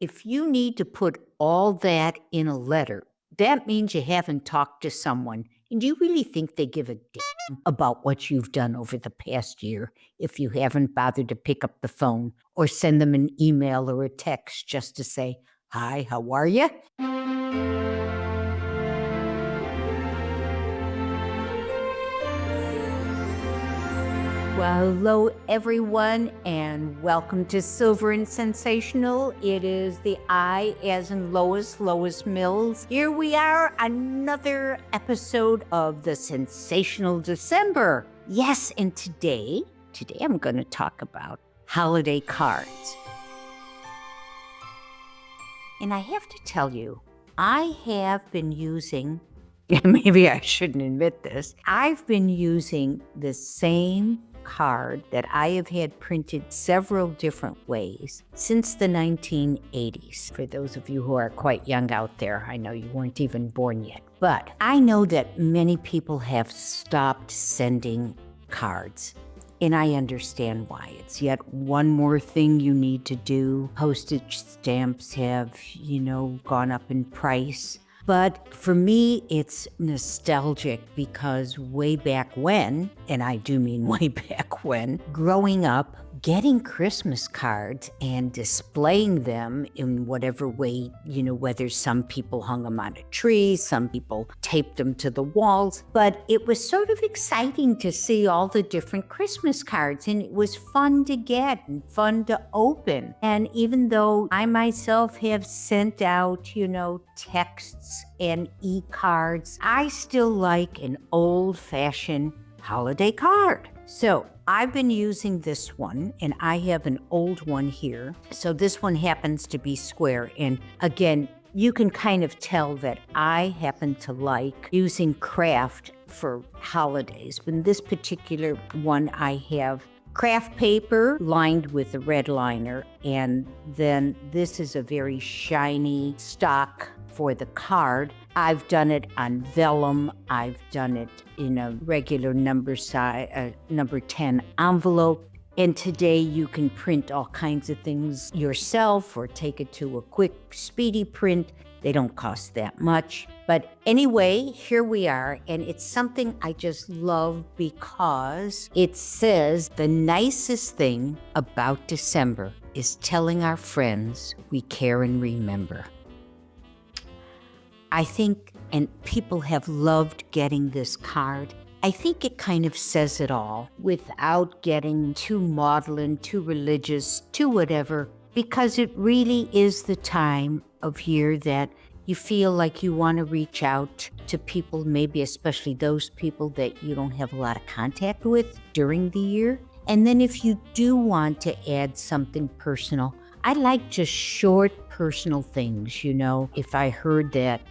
If you need to put all that in a letter, that means you haven't talked to someone. And do you really think they give a damn about what you've done over the past year if you haven't bothered to pick up the phone or send them an email or a text just to say, "Hi, how are you?" Well, hello, everyone, and welcome to Silver and Sensational. It is the I, as in Lois, Lois Mills. Here we are, another episode of the Sensational December. Yes, and today I'm going to talk about holiday cards. And I have to tell you, I have been using, maybe I shouldn't admit this, I've been using the same card that I have had printed several different ways since the 1980s. For those of you who are quite young out there, I know you weren't even born yet, but I know that many people have stopped sending cards. And I understand why. It's yet one more thing you need to do. Postage stamps have, gone up in price. But for me, it's nostalgic because way back when, and I do mean way back when, growing up, getting Christmas cards and displaying them in whatever way, whether some people hung them on a tree, some people taped them to the walls, but it was sort of exciting to see all the different Christmas cards, and it was fun to get and fun to open. And even though I myself have sent out, texts and e-cards, I still like an old-fashioned holiday card. So I've been using this one, and I have an old one here. So this one happens to be square. And again, you can kind of tell that I happen to like using craft for holidays. But in this particular one, I have craft paper lined with a red liner, and then this is a very shiny stock for the card. I've done it on vellum. I've done it in a regular number 10 envelope. And today you can print all kinds of things yourself or take it to a quick, speedy print. They don't cost that much. But anyway, here we are, and it's something I just love because it says the nicest thing about December is telling our friends we care and remember. I think, and people have loved getting this card, I think it kind of says it all without getting too maudlin, too religious, too whatever, because it really is the time of year that you feel like you want to reach out to people, maybe especially those people that you don't have a lot of contact with during the year. And then if you do want to add something personal, I like just short personal things, if I heard that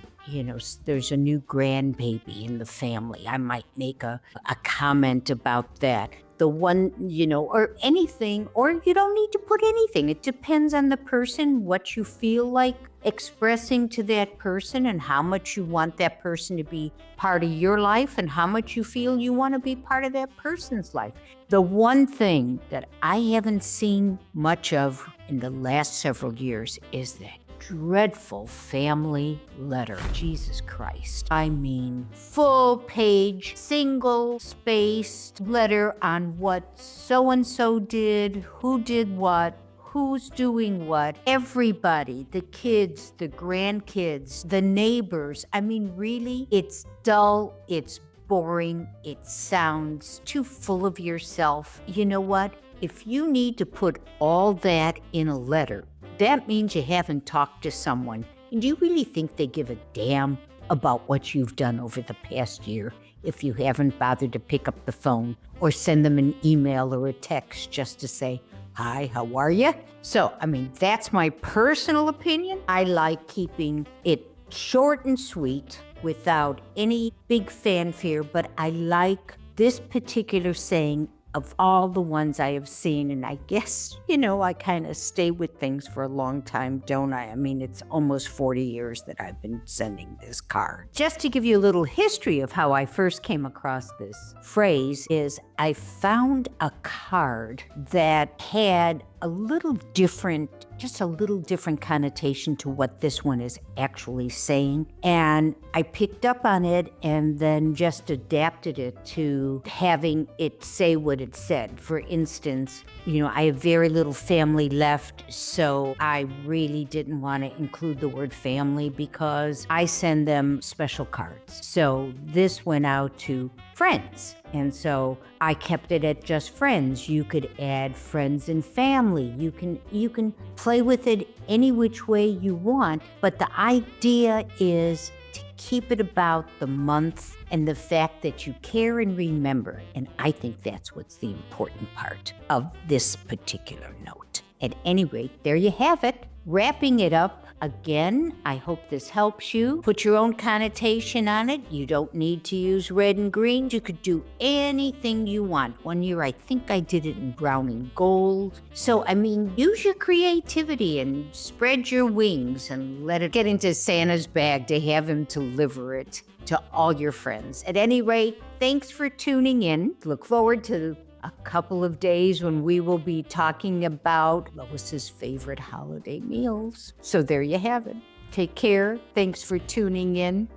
there's a new grandbaby in the family, I might make a comment about that. The one, or anything, or you don't need to put anything. It depends on the person, what you feel like expressing to that person and how much you want that person to be part of your life and how much you feel you want to be part of that person's life. The one thing that I haven't seen much of in the last several years is that dreadful family letter. Jesus Christ. I mean, full page, single spaced letter on what so-and-so did, who did what, who's doing what, everybody, the kids, the grandkids, the neighbors. I mean, really, it's dull, it's boring, it sounds too full of yourself. You know what? If you need to put all that in a letter, that means you haven't talked to someone. And do you really think they give a damn about what you've done over the past year if you haven't bothered to pick up the phone or send them an email or a text just to say, "Hi, how are you?" So, that's my personal opinion. I like keeping it short and sweet without any big fanfare, but I like this particular saying of all the ones I have seen, and I guess, I kind of stay with things for a long time, don't I? It's almost 40 years that I've been sending this card. Just to give you a little history of how I first came across this phrase is I found a card that had a little different just a little different connotation to what this one is actually saying. And I picked up on it and then just adapted it to having it say what it said. For instance, I have very little family left, so I really didn't want to include the word family because I send them special cards. So this went out to friends. And so I kept it at just friends. You could add friends and family. You can play with it any which way you want, but the idea is to keep it about the month and the fact that you care and remember. And I think that's what's the important part of this particular note. At any rate, there you have it. Wrapping it up again, I hope this helps you. Put your own connotation on it. You don't need to use red and green. You could do anything you want. One year, I think I did it in brown and gold. So, use your creativity and spread your wings and let it get into Santa's bag to have him deliver it to all your friends. At any rate, thanks for tuning in. Look forward to a couple of days when we will be talking about Lois's favorite holiday meals. So there you have it. Take care. Thanks for tuning in.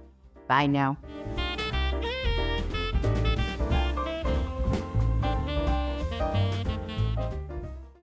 Bye now.